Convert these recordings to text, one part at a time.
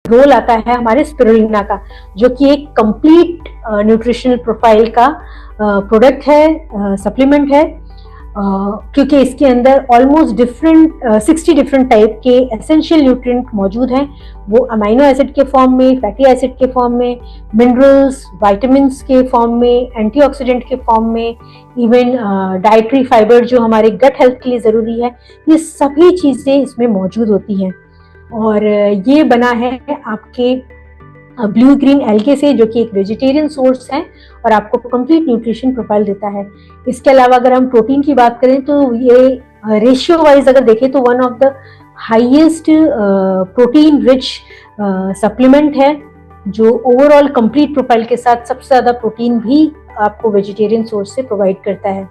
Role आता है हमारे स्पिरुलिना का, जो कि एक कंप्लीट न्यूट्रिशनल प्रोफाइल का प्रोडक्ट है, सप्लीमेंट है, क्योंकि इसके अंदर ऑलमोस्ट 60 डिफरेंट टाइप के एसेंशियल न्यूट्रिएंट मौजूद हैं। वो अमाइनो एसिड के फॉर्म में, फैटी एसिड के फॉर्म में, मिनरल्स, विटामिन्स के फॉर्म में, एंटीऑक्सीडेंट के फॉर्म में, इवन डाइटरी फाइबर जो हमारे गट हेल्थ के लिए ज़रूरी है, ये सभी चीज़ें इसमें मौजूद होती हैं। और ये बना है आपके ब्लू ग्रीन एल्गे से, जो कि एक वेजिटेरियन सोर्स है और आपको कंप्लीट न्यूट्रिशन प्रोफाइल देता है। इसके अलावा अगर हम प्रोटीन की बात करें तो ये रेशियो वाइज अगर देखें तो one of the highest protein rich supplement है, जो ओवरऑल कंप्लीट प्रोफाइल के साथ सबसे ज़्यादा प्रोटीन भी आपको वेजिटेरियन सोर्स से प्रोवाइड करता है।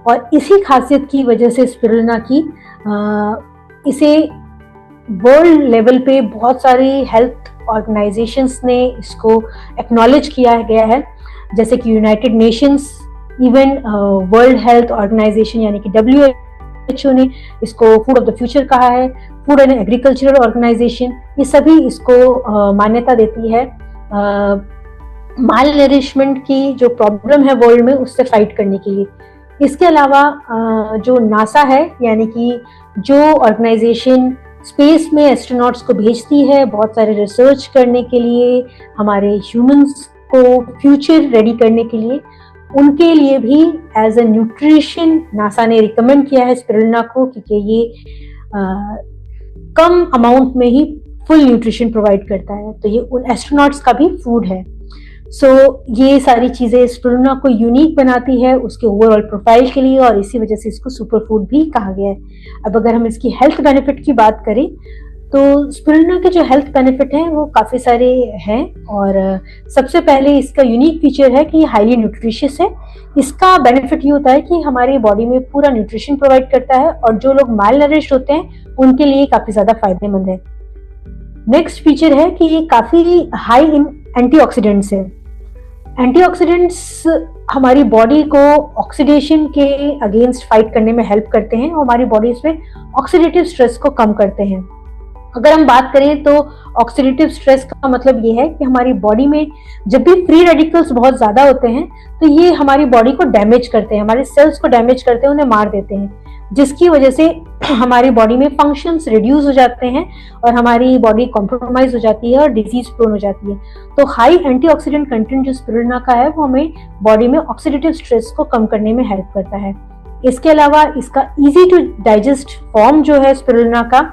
और इसी खासियत की वजह से स्पिरुलिना की इसे वर्ल्ड लेवल पे बहुत सारी हेल्थ ऑर्गेनाइजेशंस ने इसको एक्नॉलेज किया गया है, जैसे कि United Nations, even World Health Organization यानी कि WHO ने इसको फूड ऑफ द फ्यूचर कहा है, फूड एंड एग्रीकल्चरल ऑर्गेनाइजेशन, ये सभी इसको मान्यता देती है माल नरिशमेंट की जो प्रॉब्लम है वर्ल्ड में उससे फाइट करने के लिए। इसके अलावा जो नासा है, यानी कि जो ऑर्गेनाइजेशन स्पेस में एस्ट्रोनॉट्स को भेजती है बहुत सारे रिसर्च करने के लिए, हमारे ह्यूमंस को फ्यूचर रेडी करने के लिए, उनके लिए भी एज अ न्यूट्रिशन नासा ने रिकमेंड किया है स्पिरुलिना को, क्योंकि ये कम अमाउंट में ही फुल न्यूट्रिशन प्रोवाइड करता है, तो ये उन एस्ट्रोनॉट्स का भी फूड है। सो ये सारी चीज़ें स्पिरुलिना को यूनिक बनाती है उसके ओवरऑल प्रोफाइल के लिए, और इसी वजह से इसको सुपर फूड भी कहा गया है। अब अगर हम इसकी हेल्थ बेनिफिट की बात करें तो स्पिरुलिना के जो हेल्थ बेनिफिट हैं वो काफ़ी सारे हैं, और सबसे पहले इसका यूनिक फीचर है कि ये हाईली न्यूट्रिशियस है। इसका बेनिफिट ये होता है कि हमारी बॉडी में पूरा न्यूट्रिशन प्रोवाइड करता है, और जो लोग माल नरिश्ड होते हैं उनके लिए काफ़ी ज़्यादा फायदेमंद है। नेक्स्ट फीचर है कि ये काफ़ी हाई इन एंटीऑक्सीडेंट्स है। एंटीऑक्सीडेंट्स हमारी बॉडी को ऑक्सीडेशन के अगेंस्ट फाइट करने में हेल्प करते हैं, और हमारी बॉडी में ऑक्सीडेटिव स्ट्रेस को कम करते हैं। अगर हम बात करें तो ऑक्सीडेटिव स्ट्रेस का मतलब ये है कि हमारी बॉडी में जब भी फ्री रेडिकल्स बहुत ज़्यादा होते हैं तो ये हमारी बॉडी को डैमेज करते हैं, हमारे सेल्स को डैमेज करते हैं, उन्हें मार देते हैं, जिसकी वजह से हमारी बॉडी में फंक्शंस रिड्यूस हो जाते हैं और हमारी बॉडी कॉम्प्रोमाइज हो जाती है और डिजीज प्रोन हो जाती है। तो हाई एंटीऑक्सीडेंट कंटेंट जो स्पिरुलिना का है वो हमें बॉडी में ऑक्सीडेटिव स्ट्रेस को कम करने में हेल्प करता है। इसके अलावा इसका इजी टू डाइजेस्ट फॉर्म जो है स्पिरुलिना का,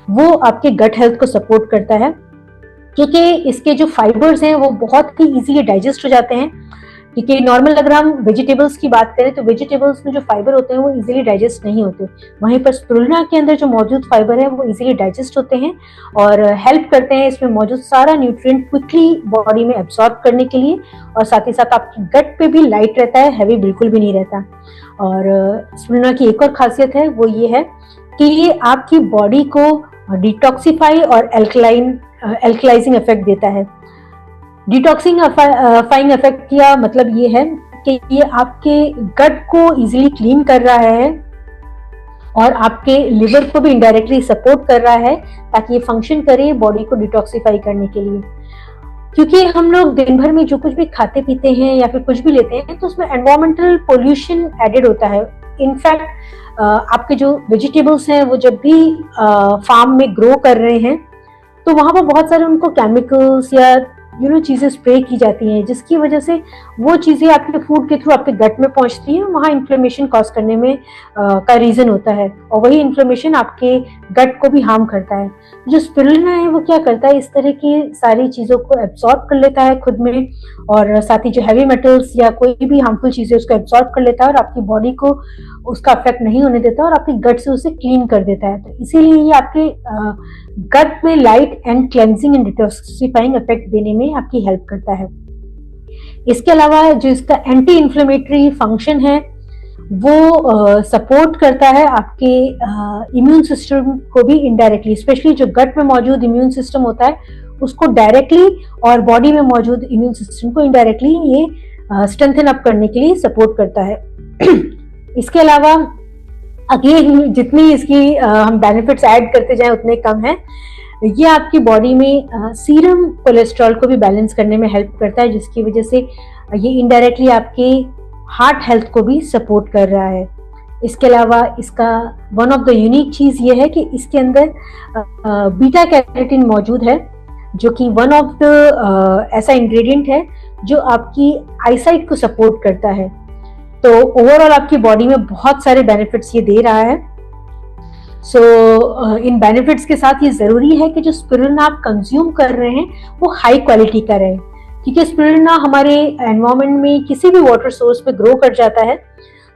वो आपके गट हेल्थ को सपोर्ट करता है, क्योंकि इसके जो फाइबर्स हैं वो बहुत ही इजीली डाइजेस्ट हो जाते हैं। क्योंकि नॉर्मल अगर हम वेजिटेबल्स की बात करें तो वेजिटेबल्स में जो फाइबर होते हैं वो इजीली डाइजेस्ट नहीं होते, वहीं पर स्पिरुलिना के अंदर जो मौजूद फाइबर है वो इजीली डाइजेस्ट होते हैं और हेल्प करते हैं इसमें मौजूद सारा न्यूट्रिएंट क्विकली बॉडी में एब्सॉर्ब करने के लिए, और साथ ही साथ आपकी गट पे भी लाइट रहता है, हैवी बिल्कुल भी नहीं रहता। और स्पिरुलिना की एक और खासियत है वो ये है कि ये आपकी बॉडी को डिटॉक्सिफाई और एल्कलाइजिंग इफेक्ट देता है। डिटॉक्सिफाइंग इफेक्ट का मतलब ये है कि ये आपके गट को इजीली क्लीन कर रहा है और आपके लिवर को भी इनडायरेक्टली सपोर्ट कर रहा है ताकि ये फंक्शन करे बॉडी को डिटॉक्सिफाई करने के लिए। क्योंकि हम लोग दिन भर में जो कुछ भी खाते पीते हैं या फिर कुछ भी लेते हैं तो उसमें एनवायरमेंटल पोल्यूशन एडेड होता है। इनफैक्ट आपके जो वेजिटेबल्स हैं वो जब भी फार्म में ग्रो कर रहे हैं तो वहां पर बहुत सारे उनको केमिकल्स या चीजें स्प्रे की जाती हैं, जिसकी वजह से वो चीजें आपके फूड के थ्रू आपके गट में पहुंचती हैं, वहां इन्फ्लेमेशन कॉज करने में का रीजन होता है, और वही इन्फ्लेमेशन आपके गट को भी हार्म करता है। जो स्पिरुलिना है वो क्या करता है, इस तरह की सारी चीजों को एब्सॉर्ब कर लेता है खुद में, और साथ ही जो हैवी मेटल्स या कोई भी हार्मफुल चीजें उसको एब्सॉर्ब कर लेता है और आपकी बॉडी को उसका अफेक्ट नहीं होने देता और आपके गट से उसे क्लीन कर देता है। तो इसीलिए ये आपके गट में light and cleansing and detoxifying effect देने में आपकी हेल्प करता है। इसके अलावा जो इसका एंटी इन्फ्लेमेटरी फंक्शन है वो सपोर्ट करता है आपके इम्यून सिस्टम को भी इनडायरेक्टली, स्पेशली जो गट में मौजूद इम्यून सिस्टम होता है उसको डायरेक्टली और बॉडी में मौजूद इम्यून सिस्टम को इनडायरेक्टली ये स्ट्रेंथन अप करने के लिए सपोर्ट करता है। इसके अलावा अगेन जितनी इसकी हम बेनिफिट्स ऐड करते जाएं उतने कम है। ये आपकी बॉडी में सीरम कोलेस्ट्रॉल को भी बैलेंस करने में हेल्प करता है, जिसकी वजह से ये इनडायरेक्टली आपके हार्ट हेल्थ को भी सपोर्ट कर रहा है। इसके अलावा इसका वन ऑफ द यूनिक चीज ये है कि इसके अंदर बीटा कैरोटीन मौजूद है, जो कि वन ऑफ द ऐसा इंग्रेडिएंट है जो आपकी आईसाइट को सपोर्ट करता है। तो ओवरऑल आपकी बॉडी में बहुत सारे बेनिफिट्स ये दे रहा है। इन बेनिफिट्स के साथ ये जरूरी है कि जो स्पिरुलिना आप कंज्यूम कर रहे हैं वो हाई क्वालिटी का रहे, क्योंकि स्पिरुलिना हमारे एनवायरमेंट में किसी भी वाटर सोर्स पे ग्रो कर जाता है।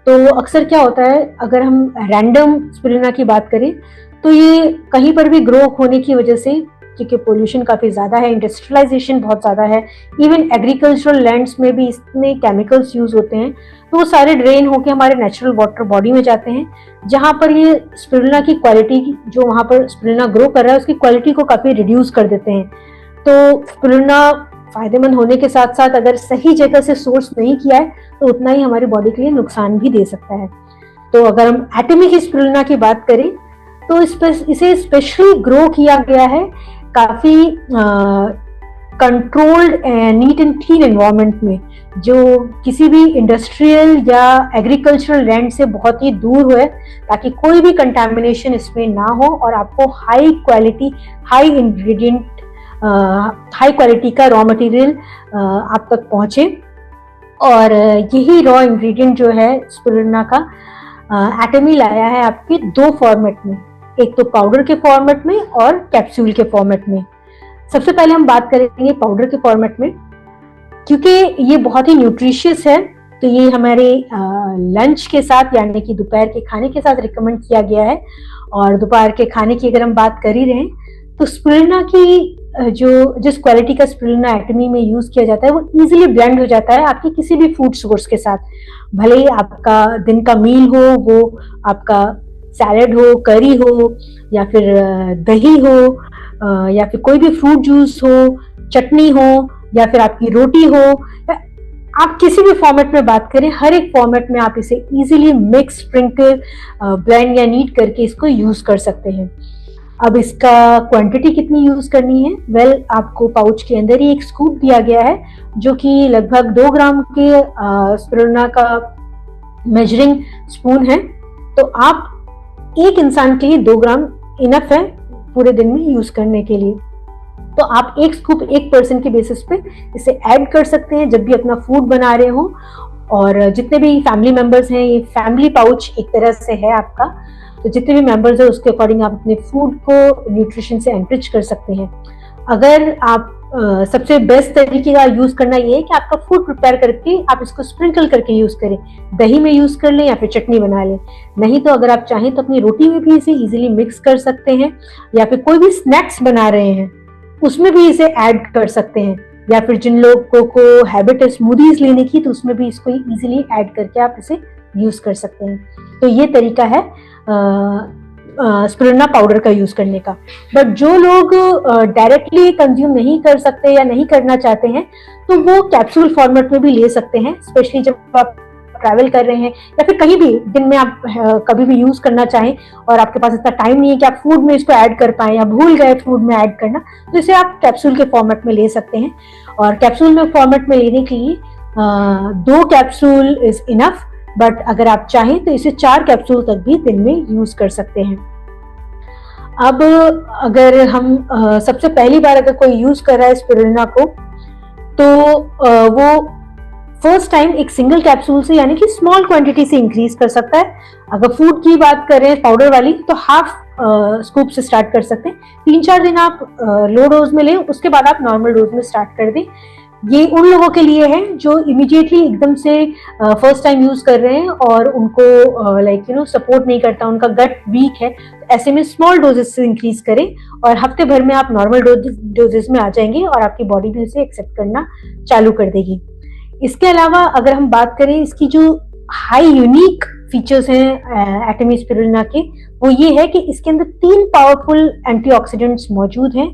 तो अक्सर क्या होता है, अगर हम रैंडम स्पिरुलिना की बात करें तो ये कहीं पर भी ग्रो होने की वजह से, क्योंकि पोल्यूशन काफी ज्यादा है, इंडस्ट्रियलाइजेशन बहुत ज्यादा है, इवन एग्रीकल्चरल लैंड्स में भी इसमें केमिकल्स यूज होते हैं, तो वो सारे ड्रेन होके हमारे नेचुरल वाटर बॉडी में जाते हैं, जहां पर ये स्पिरुलिना की क्वालिटी, जो वहां पर स्पिरुलिना ग्रो कर रहा है उसकी क्वालिटी को काफी रिड्यूस कर देते हैं। तो स्पिरुलिना फायदेमंद होने के साथ साथ अगर सही जगह से सोर्स नहीं किया है तो उतना ही हमारी बॉडी के लिए नुकसान भी दे सकता है। तो अगर हम एटॉमिक स्पिरुलिना की बात करें तो इसे स्पेशली ग्रो किया गया है काफी controlled neat and clean environment में, जो किसी भी इंडस्ट्रियल या एग्रीकल्चरल लैंड से बहुत ही दूर है, ताकि कोई भी कंटामिनेशन इसमें ना हो और आपको high quality, high ingredient, high quality का रॉ मटेरियल आप तक पहुंचे। और यही रॉ इंग्रेडिएंट जो है स्पिरुलिना का, एटमी लाया है आपके दो फॉर्मेट में, एक तो पाउडर के फॉर्मेट में और कैप्सूल के फॉर्मेट में। सबसे पहले हम बात करेंगे पाउडर के फॉर्मेट में, क्योंकि ये बहुत ही न्यूट्रिशियस है। तो ये हमारे लंच के साथ, यानी कि दोपहर के खाने के साथ रिकमेंड किया गया है। और दोपहर के खाने की अगर हम बात कर ही रहे हैं तो स्पिरुलिना की जिस क्वालिटी का स्पिरुलिना एटमी में यूज किया जाता है वो इजीली ब्लेंड हो जाता है आपके किसी भी फूड सोर्स के साथ, भले ही आपका दिन का मील हो, वो आपका सैलेड हो, करी हो, या फिर दही हो, या फिर कोई भी फ्रूट जूस हो, चटनी हो, या फिर आपकी रोटी हो, आप किसी भी फॉर्मेट में बात करें, हर एक फॉर्मेट में आप इसे इजीली मिक्स, स्प्रिंकल, ब्लेंड या नीट करके इसको यूज कर सकते हैं। अब इसका क्वांटिटी कितनी यूज करनी है? वेल, आपको पाउच के अंदर ही एक स्कूप दिया गया है, जो कि लगभग 2 ग्राम के स्पिरुलिना का मेजरिंग स्पून है। तो आप एक इंसान के लिए 2 ग्राम इनफ है पूरे दिन में यूज करने के लिए। तो आप एक स्कूप एक पर्सन के बेसिस पे इसे ऐड कर सकते हैं जब भी अपना फूड बना रहे हो। और जितने भी फैमिली मेंबर्स हैं, ये फैमिली पाउच एक तरह से है आपका, तो जितने भी मेंबर्स हैं उसके अकॉर्डिंग आप अपने फूड को न्यूट्रिशन से एनरिच कर सकते हैं। अगर आप सबसे बेस्ट तरीके का यूज करना ये है कि आपका फूड प्रिपेयर करके आप इसको स्प्रिंकल करके यूज करें, दही में यूज कर लें या फिर चटनी बना लें। नहीं तो अगर आप चाहें तो अपनी रोटी में भी इसे इजीली मिक्स कर सकते हैं, या फिर कोई भी स्नैक्स बना रहे हैं उसमें भी इसे ऐड कर सकते हैं, या फिर जिन लोगों को हैबिट है स्मूदीज लेने की तो उसमें भी इसको इजीली ऐड करके आप इसे यूज कर सकते हैं। तो ये तरीका है स्पिरुलिना पाउडर का यूज करने का। बट जो लोग डायरेक्टली कंज्यूम नहीं कर सकते या नहीं करना चाहते हैं तो वो कैप्सूल फॉर्मेट में भी ले सकते हैं, स्पेशली जब आप ट्रैवल कर रहे हैं या फिर कहीं भी दिन में आप कभी भी यूज करना चाहें और आपके पास इतना टाइम नहीं है कि आप फूड में इसको ऐड कर पाए या भूल गए फूड में ऐड करना, तो इसे आप कैप्सूल के फॉर्मेट में ले सकते हैं। और कैप्सूल में फॉर्मेट में लेने के लिए 2 कैप्सूल इज इनफ, बट अगर आप चाहें तो इसे 4 कैप्सूल तक भी दिन में यूज कर सकते हैं। अब अगर हम सबसे पहली बार अगर कोई यूज कर रहा है स्पिरुलिना को, तो वो फर्स्ट टाइम एक सिंगल कैप्सूल से, यानी कि स्मॉल क्वांटिटी से इंक्रीज कर सकता है। अगर फूड की बात करें पाउडर वाली, तो हाफ स्कूप से स्टार्ट कर सकते हैं। 3-4 दिन आप लो डोज में लें, उसके बाद आप नॉर्मल डोज में स्टार्ट कर दें। ये उन लोगों के लिए है जो इमीडिएटली एकदम से फर्स्ट टाइम यूज कर रहे हैं और उनको सपोर्ट नहीं करता, उनका गट वीक है, तो ऐसे में स्मॉल डोजेस से इंक्रीज करें और हफ्ते भर में आप नॉर्मल डोजेस में आ जाएंगे और आपकी बॉडी भी इसे एक्सेप्ट करना चालू कर देगी। इसके अलावा अगर हम बात करें इसकी जो हाई यूनिक फीचर्स हैं एटमी स्पिरुलिना के, वो ये है कि इसके अंदर 3 पावरफुल एंटीऑक्सीडेंट्स मौजूद हैं,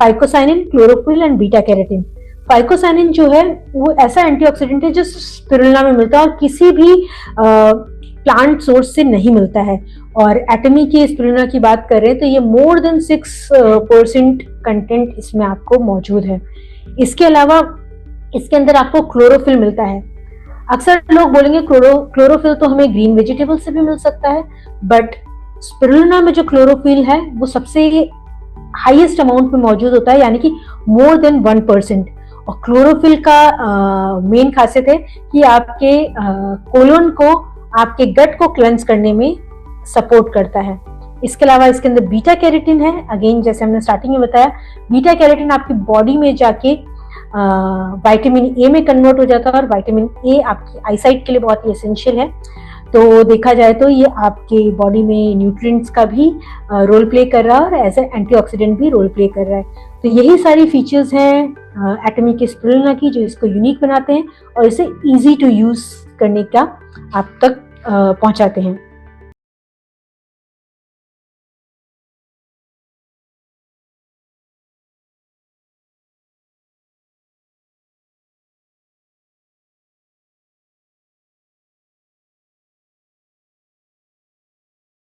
phycocyanin, chlorophyll and beta carotene. Phycocyanin जो है वो ऐसा एंटीऑक्सीडेंट है जो स्पिरुलिना में मिलता है और किसी भी प्लांट सोर्स से नहीं मिलता है। और एटमी की स्पिरुलिना की बात करें तो ये मोर देन 6% कंटेंट इसमें आपको मौजूद है। इसके अलावा इसके अंदर आपको क्लोरोफिल मिलता है। अक्सर लोग बोलेंगे क्लोरोफिल तो हमें ग्रीन वेजिटेबल से भी मिल सकता है, बट स्पिरुलिना में जो क्लोरोफिल है वो सबसे हाईएस्ट अमाउंट में मौजूद होता है, यानी कि मोर देन 1%। और क्लोरोफिल का मेन खासियत है कि आपके कोलन को, आपके गट को क्लेंस करने में सपोर्ट करता है। इसके अलावा इसके अंदर बीटा कैरोटीन है। अगेन जैसे हमने स्टार्टिंग में बताया, बीटा कैरोटीन आपकी बॉडी में जाके विटामिन ए में कन्वर्ट हो जाता है, और विटामिन ए आपकी आईसाइट के लिए बहुत ही एसेंशियल है। तो देखा जाए तो ये आपके बॉडी में न्यूट्रिएंट्स का भी रोल प्ले कर रहा है, और एज ए एंटीऑक्सीडेंट भी रोल प्ले कर रहा है। तो यही सारी फीचर्स हैं एटमी के स्पिरुलिना की जो इसको यूनिक बनाते हैं और इसे इजी टू यूज करने का आप तक पहुंचाते हैं।